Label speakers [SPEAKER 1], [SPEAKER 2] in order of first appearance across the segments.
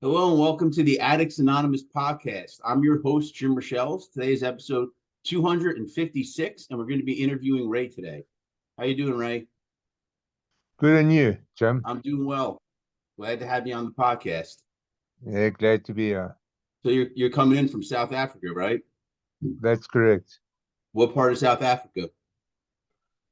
[SPEAKER 1] Hello and welcome to the Addicts Anonymous podcast. I'm your host, Jim Rochelle. Today is episode 256, and we're going to be interviewing Ray today. How you doing, Ray?
[SPEAKER 2] Good on you, Jim.
[SPEAKER 1] I'm doing well. Glad to have you on the podcast.
[SPEAKER 2] Yeah, glad to be here.
[SPEAKER 1] So you're coming in from South Africa, right?
[SPEAKER 2] That's correct.
[SPEAKER 1] What part of South Africa?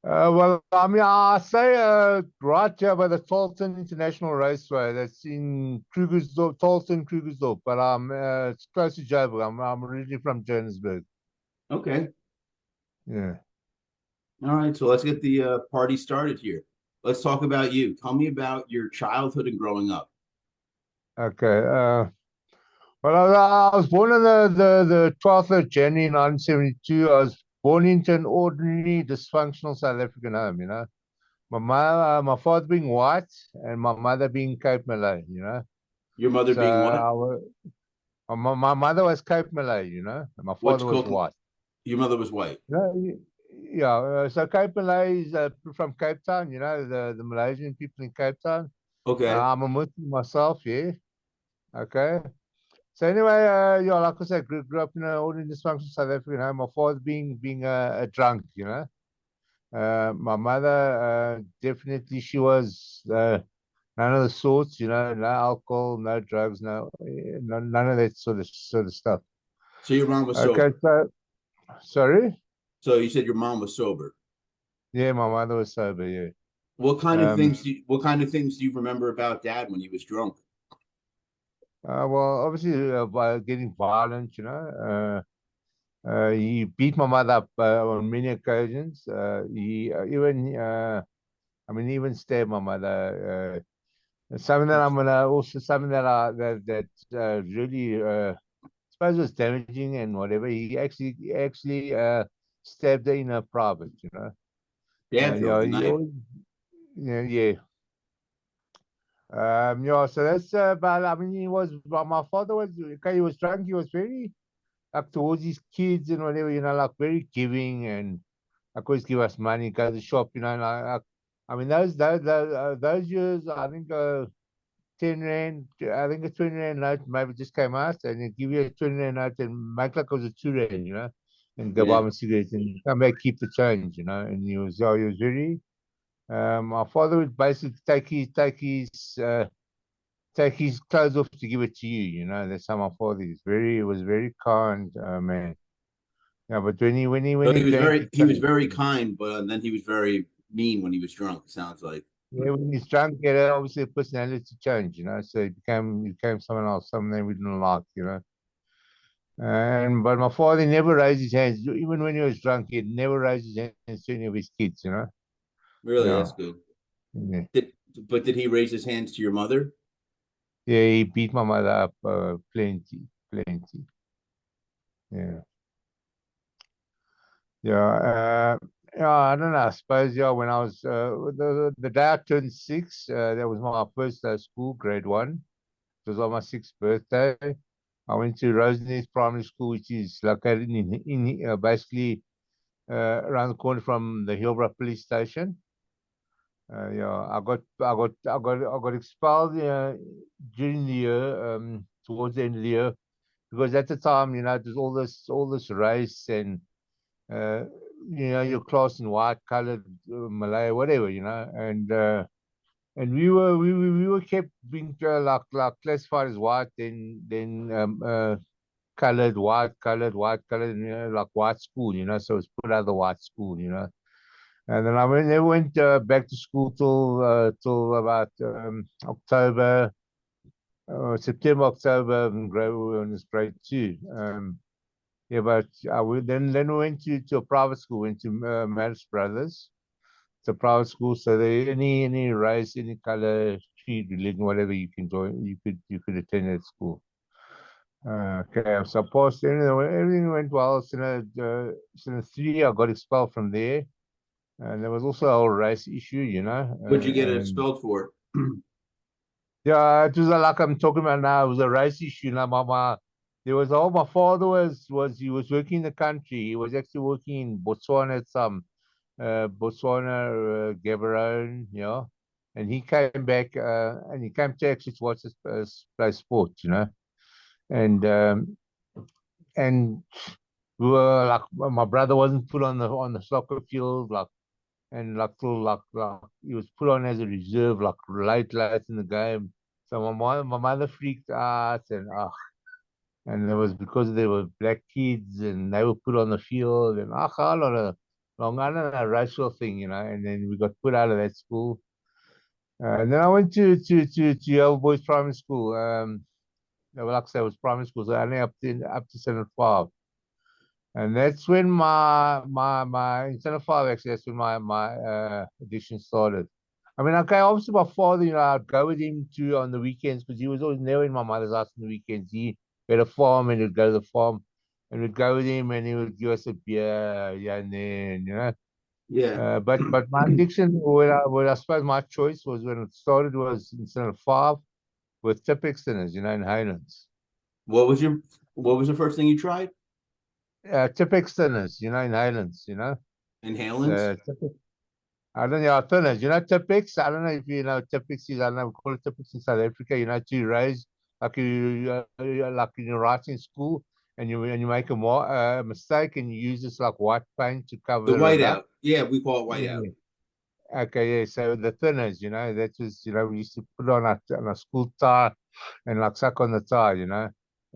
[SPEAKER 2] I say right here by the Tolton International Raceway. That's in Krugersdorp, Tolton, Krugersdorp. But it's close to Joburg. I'm originally from Johannesburg.
[SPEAKER 1] Okay.
[SPEAKER 2] Yeah.
[SPEAKER 1] All right. So let's get the party started here. Let's talk about you. Tell me about your childhood and growing up.
[SPEAKER 2] Okay. I was born on the 12th of January 1972. I was born into an ordinary dysfunctional South African home. My father being white and my mother being Cape Malay.
[SPEAKER 1] Your mother
[SPEAKER 2] So
[SPEAKER 1] being what?
[SPEAKER 2] my mother was Cape Malay, and my
[SPEAKER 1] What's
[SPEAKER 2] father was
[SPEAKER 1] cooking?
[SPEAKER 2] white.
[SPEAKER 1] Your mother was white.
[SPEAKER 2] Yeah. So Cape Malay is from Cape Town, the Malaysian people in Cape Town.
[SPEAKER 1] Okay.
[SPEAKER 2] I'm a Muslim myself, yeah. Okay. So anyway, like I said, grew up in an ordinary dysfunctional South African home. My father being a drunk. My mother, definitely, she was none of the sorts, no alcohol, no drugs, none of that sort of stuff.
[SPEAKER 1] So your mom was
[SPEAKER 2] Okay,
[SPEAKER 1] sober.
[SPEAKER 2] so sorry.
[SPEAKER 1] So you said your mom was sober.
[SPEAKER 2] Yeah, my mother was sober. Yeah. Um.
[SPEAKER 1] What kind of things do you remember about dad when he was drunk?
[SPEAKER 2] Well, obviously, by getting violent. He beat my mother up on many occasions. He even stabbed my mother. Something that I'm gonna also something that really suppose was damaging and whatever. He actually stabbed her in her private.
[SPEAKER 1] Dad throw
[SPEAKER 2] Yeah,
[SPEAKER 1] the knife.
[SPEAKER 2] yeah. Yeah, so that's but I mean, my father was okay. He was drunk. He was very like towards his kids and whatever, like very giving and of course give us money, go to the shop. I mean, those years, I think 10 rand, I think a 20 rand note maybe just came out, and they give you a 20 rand note and make like it was a 2 rand, and go buy
[SPEAKER 1] Yeah.
[SPEAKER 2] him a cigarette and come back, keep the change. And he was very. My father would basically take his clothes off to give it to you. That's how my father is. He was very kind man. Yeah, but when
[SPEAKER 1] So
[SPEAKER 2] he drank, he
[SPEAKER 1] he was
[SPEAKER 2] changed.
[SPEAKER 1] very kind, but then he was very mean when he was drunk. It sounds like.
[SPEAKER 2] Yeah, when he's drunk, obviously a personality change. So he became someone else, someone we didn't like. And but my father never raised his hands, even when he was drunk. He never raised his hands to any of his kids.
[SPEAKER 1] Really,
[SPEAKER 2] Yeah,
[SPEAKER 1] that's good.
[SPEAKER 2] yeah,
[SPEAKER 1] Did but did he raise his hands to your mother?
[SPEAKER 2] yeah. He beat my mother up plenty, plenty. Yeah, yeah. Yeah, I don't know. I suppose when I was the day I turned 6, that was my first day of school, grade 1. It was on my 6th birthday. I went to Roseneath Primary School, which is located in basically around the corner from the Hillbrow Police Station. Yeah, I got expelled during the year, towards the end of the year, because at the time, there's all this race and uh, your class in white, colored, Malay, whatever, and we were kept being like classified as white, then colored, white, colored, like white school. So it's put out of the white school. And then never went back to school till about October, September, October, and when it's grade 2. Yeah, but then we went to a private school, went to Marist Brothers. It's a private school, so there any race, any color, creed, religion, whatever you can join, you could attend at school. Okay, so I passed everything went well. So 3, I got expelled from there. And there was also a whole race issue.
[SPEAKER 1] What'd you get
[SPEAKER 2] And
[SPEAKER 1] expelled for?
[SPEAKER 2] yeah, it was like I'm talking about now. It was a race issue. There was all my father he was working in the country. He was actually working in Botswana at some Botswana, Gaborone, and he came back and he came to actually watch us play sport, and we were like my brother wasn't put on the soccer field and till he was put on as a reserve late in the game. So my mother freaked out and it was because there were black kids and they were put on the field and a lot of long I don't know racial thing, and then we got put out of that school. And then I went to Yale Boys Primary School. Like I said, it was primary school, so only up to standard five. And that's when my in standard five actually that's when my addiction started. I mean, okay, obviously my father, I'd go with him to on the weekends because he was always never in my mother's house on the weekends. He had a farm and he'd go to the farm and we'd go with him and he would give us a beer, yeah, and then.
[SPEAKER 1] Yeah.
[SPEAKER 2] But my addiction, I suppose my choice was when it started was in standard five with tip extenders, in Highlands.
[SPEAKER 1] What was the first thing you tried?
[SPEAKER 2] Tip extenders, in Highlands,
[SPEAKER 1] Inhalants?
[SPEAKER 2] the I don't know, thinners, Tipex. I don't know if you know Tipex is. I don't know, we call it Tipex in South Africa. To raise like in your writing school, and you make a mistake and you use this like white paint to
[SPEAKER 1] The
[SPEAKER 2] cover it up.
[SPEAKER 1] whiteout. Yeah, we call it whiteout.
[SPEAKER 2] Yeah. Okay, yeah. So the thinners, that was, we used to put on a school tie and like suck on the tie, and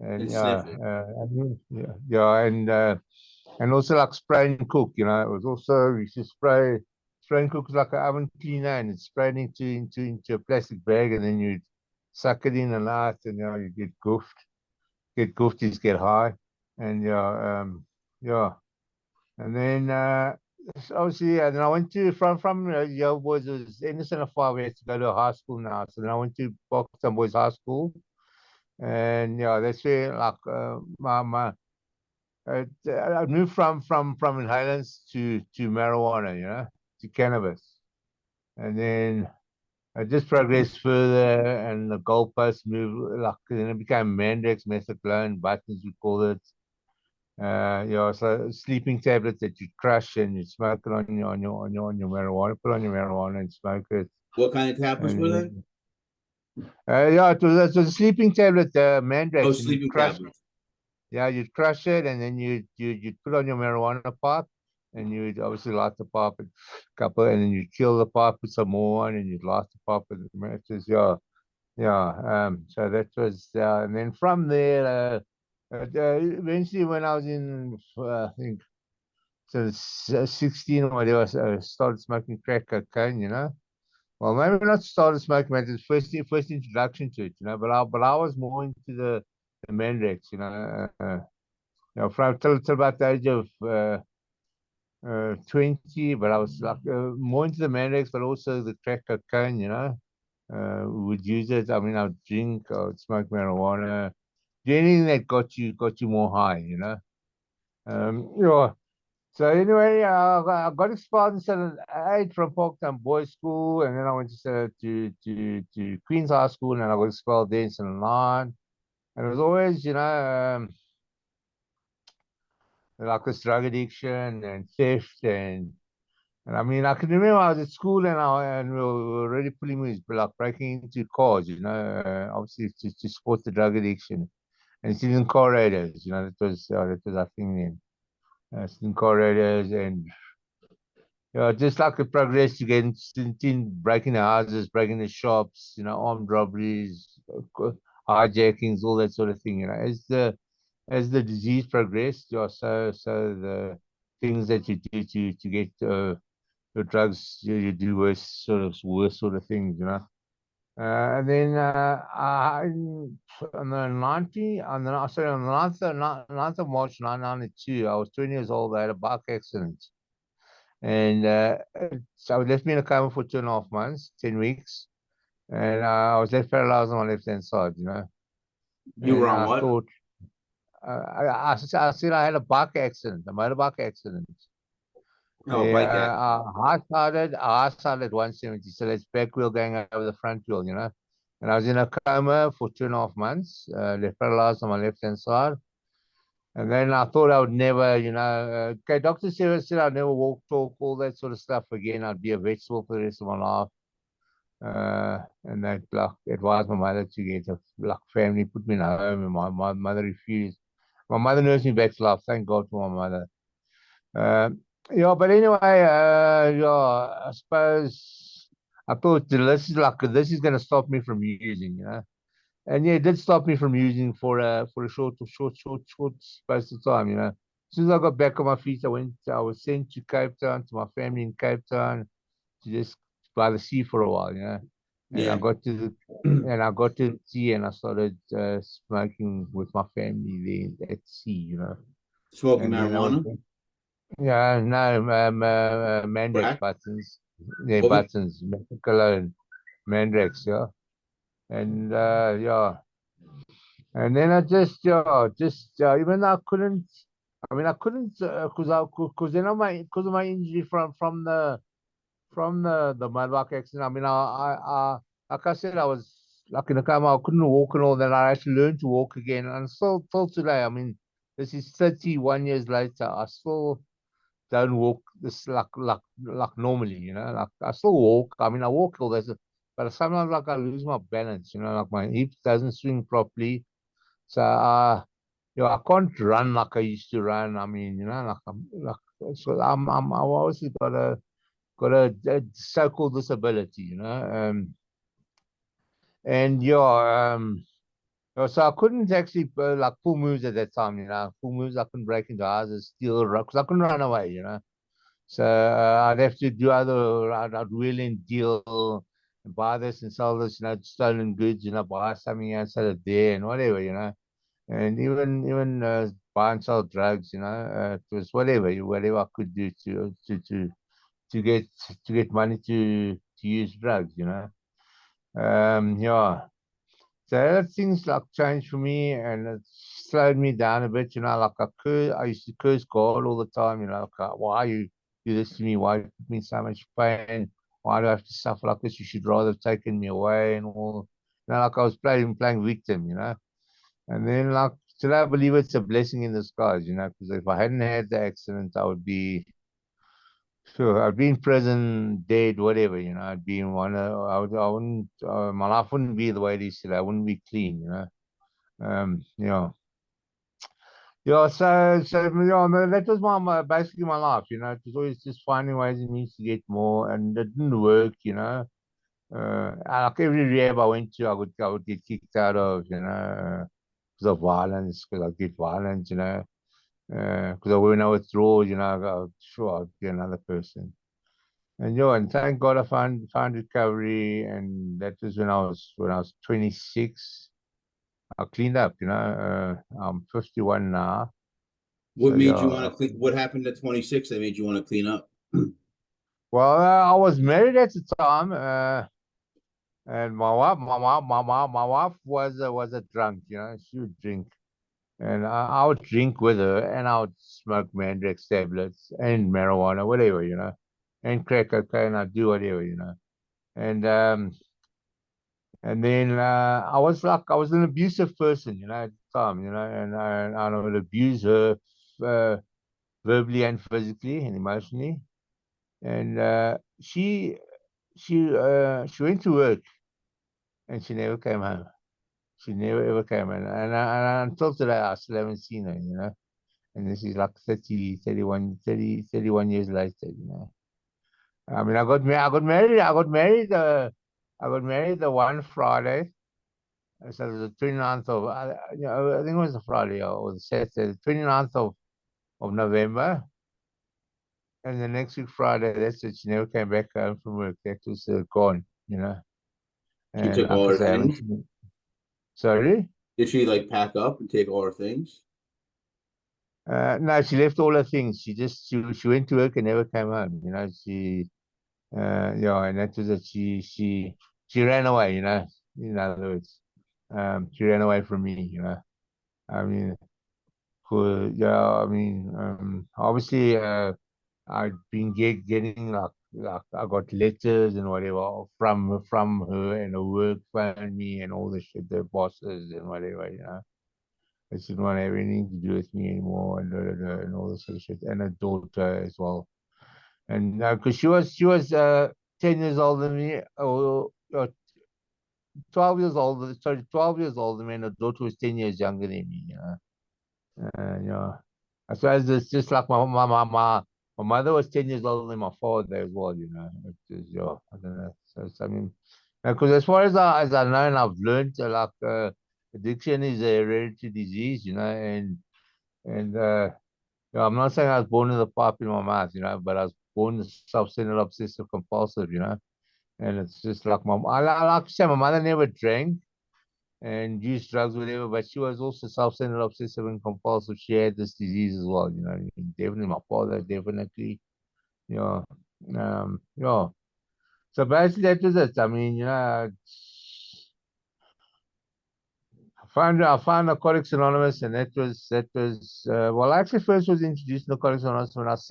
[SPEAKER 1] And sniff
[SPEAKER 2] yeah,
[SPEAKER 1] it.
[SPEAKER 2] yeah, and also like spray and cook, it was also we used to spray and cook like an oven cleaner and it's sprayed into a plastic bag and then you'd suck it in and out and you get goofed, get high, and yeah, and then obviously, and then I went to from Yale Boys. It was Anderson of five. We had to go to a high school now, so then I went to Boston Boys High School, and yeah, that's where like my I moved from inhalants to marijuana, to cannabis, and then I just progressed further, and the goalposts moved. Like then it became Mandrax, methadone, buttons we call it. So sleeping tablets that you crush and you smoke it on your marijuana. Put on your marijuana and smoke it,
[SPEAKER 1] What kind of tablets were
[SPEAKER 2] and
[SPEAKER 1] they?
[SPEAKER 2] then yeah, it was a sleeping tablet,
[SPEAKER 1] Oh,
[SPEAKER 2] Mandrax, and you'd
[SPEAKER 1] sleeping
[SPEAKER 2] crush.
[SPEAKER 1] tablets.
[SPEAKER 2] Yeah, you'd crush it and then you'd put on your marijuana pipe and you'd obviously light the pipe and couple and then you'd kill the pipe, put some more on and you'd light the pipe with the matches. Yeah, yeah. So that was and then from there eventually when I was in I think so 16 or whatever, I started smoking crack cocaine, Well, maybe not started smoking, but it's first introduction to it, But I was more into the Mandrax, from till about the age of 20, but I was like more into the Mandrax, but also the crack cocaine, we would use it. I mean, I would drink, I would smoke marijuana, do anything that got you more high, Yeah. So anyway, I got expelled in standard 8 from Parktown Boys School, and then I went to Queens High School, and I got expelled there in standard 9. And it was always, like this drug addiction and theft and I mean I can remember I was at school and we were already pulling me like breaking into cars, obviously to support the drug addiction. And it's in car radios, that was our thing then. It's in car radios and just like the progress you get into breaking the houses, breaking the shops, armed robberies, hijackings, all that sort of thing, as the disease progressed, so the things that you do to get the drugs you do worse sort of things, and then on the 9th of March 1992, I was 20 years old. I had a bike accident, and so it left me in a coma for 2.5 months, 10 weeks, and I was left paralyzed on my left hand side,
[SPEAKER 1] You were
[SPEAKER 2] and
[SPEAKER 1] on
[SPEAKER 2] I
[SPEAKER 1] what?
[SPEAKER 2] thought. I said I had a bike accident, a motorbike accident.
[SPEAKER 1] Oh, bike accident.
[SPEAKER 2] I started at 170, so that's back wheel going over the front wheel, And I was in a coma for 2.5 months, left paralyzed on my left hand side. And then I thought I would never, okay, Dr. Sarah said I'd never walk, talk, all that sort of stuff again. I'd be a vegetable for the rest of my life. And that like advised my mother to get a like family, put me in a home, and my mother refused. My mother nursed me back to life. Thank God for my mother. Yeah, but anyway, yeah, I suppose I thought this is gonna stop me from using, and yeah, it did stop me from using for a short space of time, As soon as I got back on my feet, I was sent to Cape Town to my family in Cape Town to just by the sea for a while, And I
[SPEAKER 1] Yeah.
[SPEAKER 2] got to the sea and I started smoking with my family there at sea,
[SPEAKER 1] Smoking
[SPEAKER 2] And then I was
[SPEAKER 1] marijuana,
[SPEAKER 2] yeah, no, Mandrax
[SPEAKER 1] crack.
[SPEAKER 2] buttons, yeah,
[SPEAKER 1] What was,
[SPEAKER 2] buttons, Mexico and Mandrax, yeah, and yeah, and then I just even though I couldn't because then because of my injury from the mud bike accident. I mean, like I said, I was like in a coma. I couldn't walk and all that. I had to learn to walk again, and still till today. I mean, this is 31 years later. I still don't walk this like normally, Like I still walk. I mean, I walk all this, but sometimes like I lose my balance, Like my hips doesn't swing properly. So I can't run like I used to run. I mean, like I've always got a so-called disability, and so I couldn't actually like pull moves at that time, Pull moves I couldn't break into houses, steal rocks. I couldn't run away, So I'd have to do I'd wheel and deal, and buy this and sell this, stolen goods, buy something and sell it there and whatever, and even buy and sell drugs, it was whatever I could do to get money to use drugs, yeah. So that things like changed for me and it slowed me down a bit, like I used to curse God all the time, like, why you do this to me? Why you put me in so much pain? Why do I have to suffer like this? You should rather have taken me away and all. Like I was playing victim, And then like today I believe it's a blessing in disguise, because if I hadn't had the accident, I would be sure, I'd be in prison, dead, whatever, I'd be in one, I wouldn't, my life wouldn't be the way it is today. I wouldn't be clean, yeah. Yeah, that was basically my life, It was always just finding ways and means to get more, and it didn't work, like every rehab I went to, I would get kicked out of, because of violence, because I get violent, because when I withdraw, I go, sure, I'll be another person. And thank God I found recovery, and that was when I was 26. I cleaned up, I'm 51 now.
[SPEAKER 1] what
[SPEAKER 2] So
[SPEAKER 1] made you
[SPEAKER 2] yeah.
[SPEAKER 1] want to clean? What happened at 26 that made you want to clean up?
[SPEAKER 2] Well, I was married at the time, and my wife was a drunk, She would drink, and I would drink with her, and I would smoke Mandrax tablets and marijuana, whatever, and crack cocaine. I'd do whatever, And then I was an abusive person, at the time, and I would abuse her uh, verbally and physically and emotionally. And she went to work and she never came home. She never ever came home. And until today, I still haven't seen her, And this is like 31 years later, I mean, I got married the one Friday. So it was the 29th of, I think it was a Friday or the Saturday, the 29th of November. And the next week, Friday, that's it. She never came back home from work. That was gone,
[SPEAKER 1] She
[SPEAKER 2] And
[SPEAKER 1] took
[SPEAKER 2] like
[SPEAKER 1] all
[SPEAKER 2] I
[SPEAKER 1] her
[SPEAKER 2] say, I haven't
[SPEAKER 1] things.
[SPEAKER 2] seen. Sorry?
[SPEAKER 1] Did she like pack up and take all her things?
[SPEAKER 2] No, she left all her things. She went to work and never came home. And that was it. She ran away. In other words, she ran away from me. I mean, I mean, obviously, I'd been getting like I got letters and whatever from her, and her work phoned me and all the shit, the bosses and whatever. They didn't want to have anything to do with me anymore, and and all this sort of shit, and her daughter as well. And because she was 10 years older than me, or uh, 12 years older, sorry, 12 years older, man. Her daughter was 10 years younger than me, you know. You know, I suppose it's just like my mother was 10 years older than my father as well, you know. It's just, yeah, I don't know. So it's, I mean, because as far as I know and I've learned, addiction is a hereditary disease, you know, and you know, I'm not saying I was born with a pipe in my mouth, you know, but I was born self-centered, obsessive, compulsive, you know. And it's just like I like to say, my mother never drank and used drugs, whatever, but she was also self-centered, obsessive, and compulsive. She had this disease as well, you know. Definitely, my father, definitely, you know, you know. So basically, that was it. I mean, you know, I found Narcotics Anonymous, and that was well. I actually first was introduced to Narcotics Anonymous when I was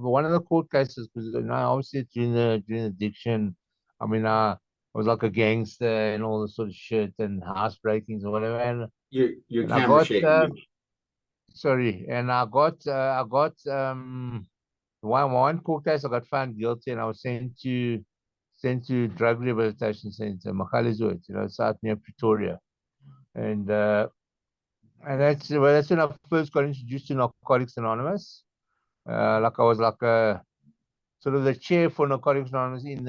[SPEAKER 2] one of the court cases because you know obviously during the addiction, I mean I was like a gangster and all this sort of shit and house breakings or whatever,
[SPEAKER 1] Your
[SPEAKER 2] and I
[SPEAKER 1] camera
[SPEAKER 2] got
[SPEAKER 1] shaking, dude.
[SPEAKER 2] sorry, and I got one court case I got found guilty and I was sent to drug rehabilitation center, Makalizuit, you know, south near Pretoria, and. And that's when I first got introduced to Narcotics Anonymous. Like I was like a sort of the chair for Narcotics Anonymous in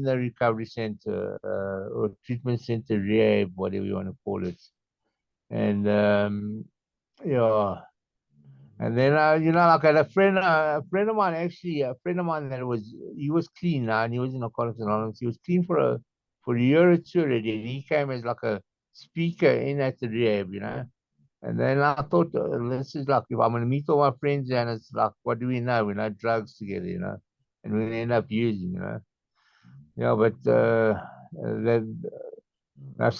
[SPEAKER 2] the recovery center or treatment center, rehab, whatever you want to call it. And yeah, and then you know, like I had a friend of mine actually, a friend of mine that he was clean now, and he was in Narcotics Anonymous. He was clean for a year or two already, and he came as like a speaker in at the rehab, you know. And then I thought, this is like, if I'm going to meet all my friends, and it's like, what do we know? We know drugs together, you know, and we end up using, you know. Yeah, but so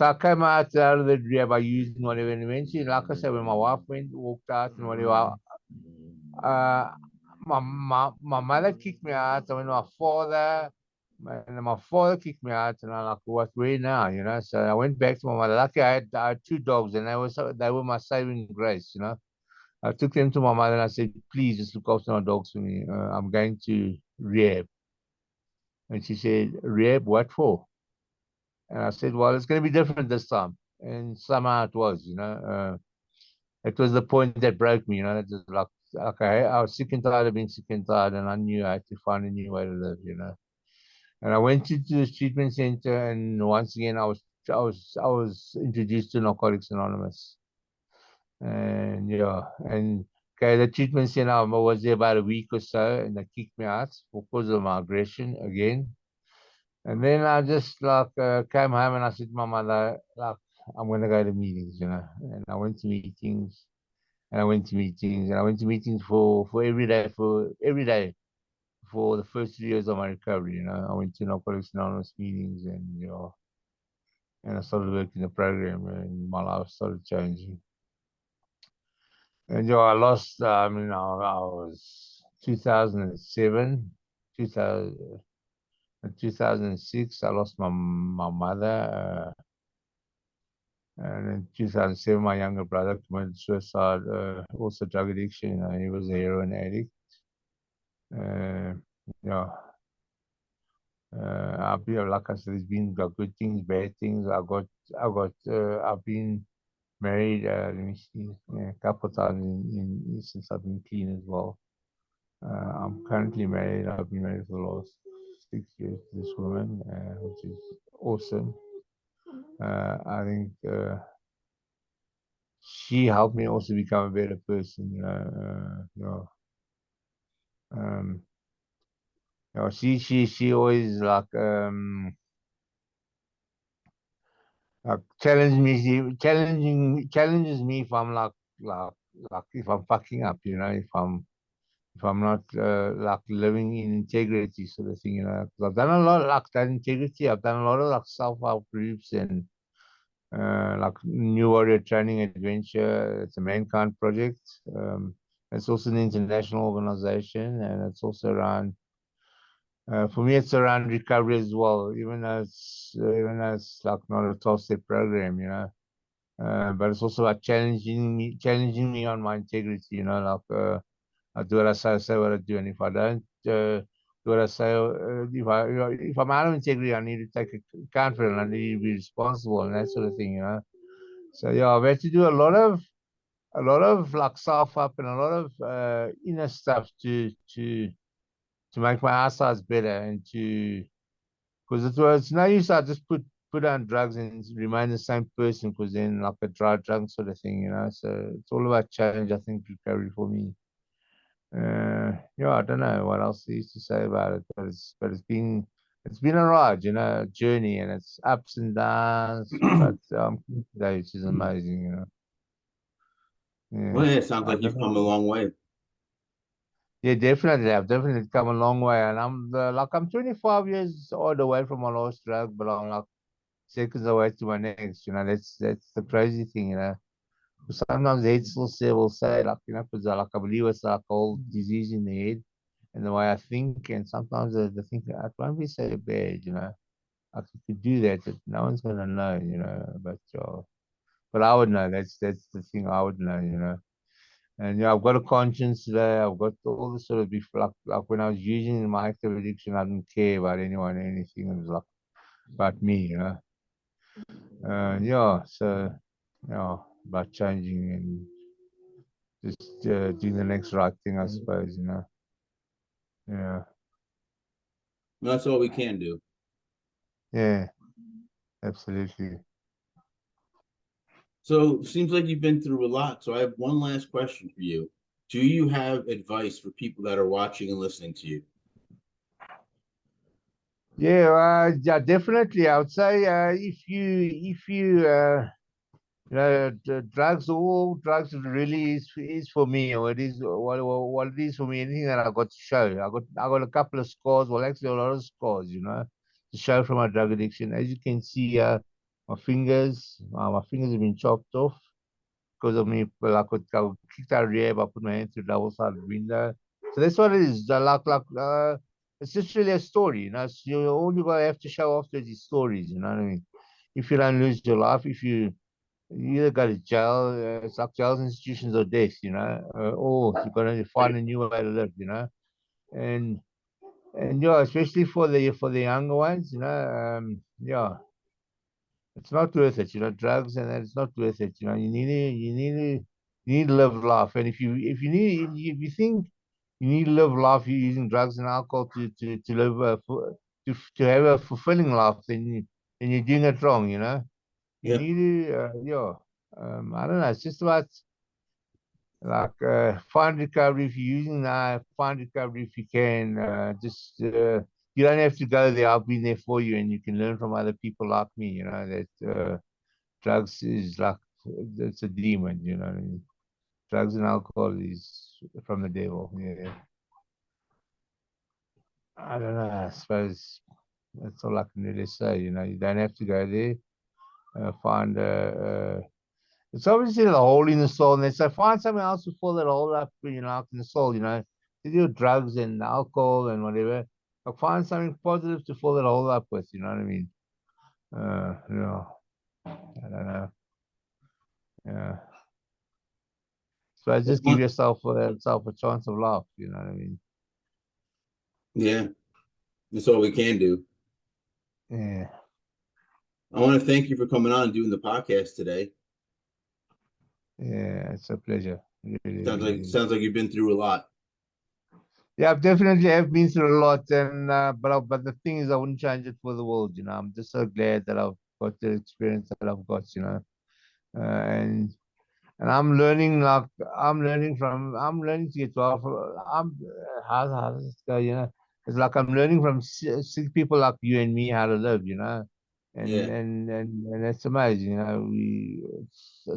[SPEAKER 2] I came out of the rehab by using whatever. And eventually, like I said, when my wife walked out and whatever, uh, my mother kicked me out. And when my father kicked me out, and I'm like, what, where now? You know, so I went back to my mother. Lucky I had two dogs, and they were my saving grace, you know. I took them to my mother and I said, please just look after my dogs for me. I'm going to rehab. And she said, rehab, what for? And I said, well, it's going to be different this time. And somehow it was, you know. It was the point that broke me, you know. It was like, okay, I was sick and tired of being sick and tired, and I knew I had to find a new way to live, you know. And I went to this treatment center, and once again, I was introduced to Narcotics Anonymous. And yeah, and okay, the treatment center, I was there about a week or so, and they kicked me out because of my aggression again. And then I just like came home and I said to my mother, like, I'm gonna go to meetings, you know. And I went to meetings, and I went to meetings, and I went to meetings for every day for the first 3 years of my recovery. You know, I went to Narcotics Anonymous meetings, and you know, and I started working the program, and my life started changing. And I lost. I mean, I was 2007, 2000, 2006. I lost my mother, and in 2007, my younger brother committed suicide. Also drug addiction. You know, he was a heroin addict. Uh, yeah. I've been, like I said, there's been good things, bad things. I've been married. Let me see, yeah, a couple of times since I've been clean as well. I'm currently married. I've been married for the last 6 years to this woman, which is awesome. I think she helped me also become a better person. Um, she always like challenges me if I'm like if I'm fucking up. You know, if I'm not like living in integrity sort of thing, you know. 'Cause I've done a lot like that integrity. I've done a lot of like self-help groups and like New Warrior Training Adventure. It's a Mankind project. It's also an international organization, and it's also around. For me, it's around recovery as well, even though it's like not a 12-step program, you know. But it's also about challenging me on my integrity, you know, like I do what I say what I do, and if I don't what I say. If I'm out of integrity, I need to take account for it, and I need to be responsible and that sort of thing, you know. So yeah, I've had to do a lot of like self up and a lot of inner stuff to make my eyesight better and to because it was no use I just put on drugs and remain the same person because then like a dry drunk sort of thing, you know. So it's all about change, I think, recovery for me. Yeah, I don't know what else there is to say about it, but it's been a ride, you know, a journey, and it's ups and downs. But today it's just amazing, you know.
[SPEAKER 1] Well,
[SPEAKER 2] Yeah,
[SPEAKER 1] yeah, it sounds
[SPEAKER 2] I
[SPEAKER 1] like
[SPEAKER 2] don't
[SPEAKER 1] you've come a
[SPEAKER 2] know.
[SPEAKER 1] long way.
[SPEAKER 2] Yeah, definitely. I've definitely come a long way, and I'm 25 years old away from my last drug, but I'm like seconds away to my next. You know, that's the crazy thing. You know, sometimes the head still say will say like you know, because I believe it's like old disease in the head and the way I think, and sometimes the think it won't be so bad. You know, like if you do that, no one's gonna know. You know, but I would know. That's the thing I would know. You know. And yeah, I've got a conscience today. I've got all this sort of before, like when I was using my active addiction, I didn't care about anyone or anything. It was like about me, you know. Yeah, so yeah, about changing and just doing the next right thing, I suppose, you know. Yeah,
[SPEAKER 1] Well, that's all we can do.
[SPEAKER 2] yeah, absolutely.
[SPEAKER 1] So it seems like you've been through a lot. So I have one last question for you. Do you have advice for people that are watching and listening to you?
[SPEAKER 2] Yeah, yeah, definitely. I would say if you drugs, all drugs really is for me, or it is what it is for me. Anything that I got to show, I got a couple of scores. Well, actually, a lot of scores, you know, to show from my drug addiction. As you can see, my fingers have been chopped off because of me. Well, I got kicked out of rehab. I put my hand through a double-sided window. So that's what it is. It's just really a story, you know. So all you gotta have to show after is stories, you know what I mean? If you don't lose your life, if you either go to jail, it's like jails, institutions, or death, you know, or you're gonna find a new way to live, you know, and yeah, especially for the younger ones, you know, yeah, it's not worth it, you know, drugs and that, it's not worth it, you know. You need to live life, and if you think you need to live life using drugs and alcohol to live to have a fulfilling life, then you're doing it wrong, you know. You
[SPEAKER 1] Yeah.
[SPEAKER 2] need to, yeah. I don't know. It's just about find recovery if you're using that. Find recovery if you can. Just you don't have to go there. I've been there for you, and you can learn from other people like me. You know that drugs is like it's a demon. You know what I mean? Drugs and alcohol is from the devil. Yeah. I don't know. I suppose that's all I can really say. You know, you don't have to go there. Find it's obviously the hole in the soul, and they say find something else to fill that hole up, you know, like in the soul, you know, to do drugs and alcohol and whatever. Like find something positive to fill that hole up with, you know what I mean? You know, I don't know. Yeah. So just give yourself a chance of life, you know what I mean?
[SPEAKER 1] Yeah, that's all we can do.
[SPEAKER 2] Yeah,
[SPEAKER 1] I want to thank you for coming on and doing the podcast today.
[SPEAKER 2] yeah, it's a pleasure. Really, really is.
[SPEAKER 1] Sounds like you've been through a lot.
[SPEAKER 2] Yeah, I've definitely have been through a lot, and but the thing is, I wouldn't change it for the world. You know, I'm just so glad that I've got the experience that I've got. You know, and I'm learning I'm learning to get well. How does it go? You know, it's like I'm learning from sick people like you and me how to live. You know,
[SPEAKER 1] Yeah,
[SPEAKER 2] and it's amazing. You know,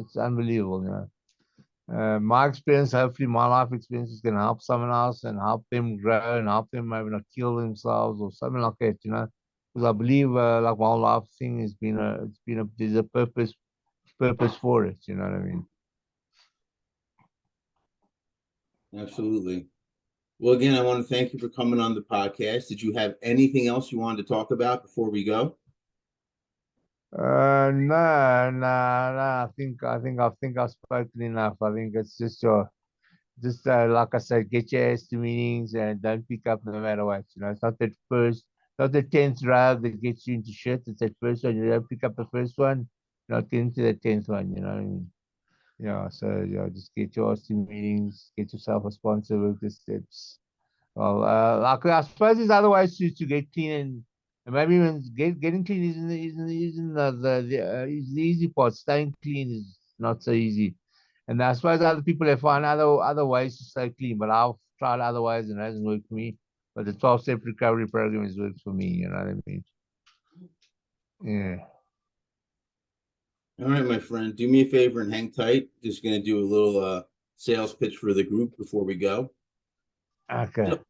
[SPEAKER 2] it's unbelievable. You know. My experience, hopefully my life experience can help someone else and help them grow and help them maybe not kill themselves or something like that, you know. Because I believe like my whole life thing has been there's a purpose for it, you know what I mean?
[SPEAKER 1] absolutely. Well, again, I want to thank you for coming on the podcast. Did you have anything else you wanted to talk about before we go?
[SPEAKER 2] No. I think I've spoken enough. I think it's just your just like I said, get your ass to meetings and don't pick up no matter what. It's not that first, not the 10th drug that gets you into shit. It's that first one. You don't pick up the first one, not get into the 10th one. You know what I mean? So just get your ass to meetings, get yourself a sponsor with the steps. Well, like I suppose there's other ways to get clean and maybe even getting clean isn't is the easy part. Staying clean is not so easy. And I suppose other people have find other ways to stay clean, but I've tried other ways and it hasn't worked for me. But the 12-step recovery program has worked for me. You know what I mean? Yeah.
[SPEAKER 1] All right, my friend, do me a favor and hang tight. Just gonna do a little sales pitch for the group before we go.
[SPEAKER 2] Okay.
[SPEAKER 1] So,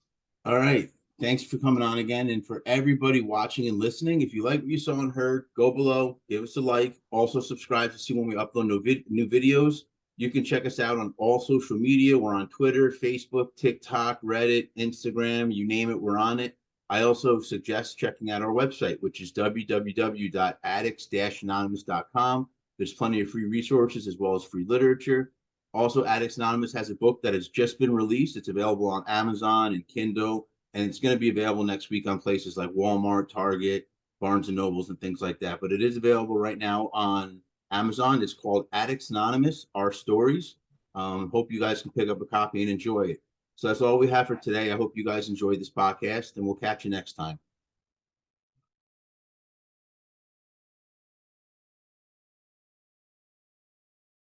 [SPEAKER 1] all right. Thanks for coming on again. And for everybody watching and listening, if you like what you saw and heard, go below, give us a like. Also, subscribe to see when we upload new videos. You can check us out on all social media. We're on Twitter, Facebook, TikTok, Reddit, Instagram, you name it, we're on it. I also suggest checking out our website, which is www.addicts-anonymous.com. There's plenty of free resources as well as free literature. Also, Addicts Anonymous has a book that has just been released. It's available on Amazon and Kindle, and it's going to be available next week on places like Walmart, Target, Barnes and Nobles, and things like that. But it is available right now on Amazon. It's called Addicts Anonymous, Our Stories. Hope you guys can pick up a copy and enjoy it. So that's all we have for today. I hope you guys enjoyed this podcast, and we'll catch you next time.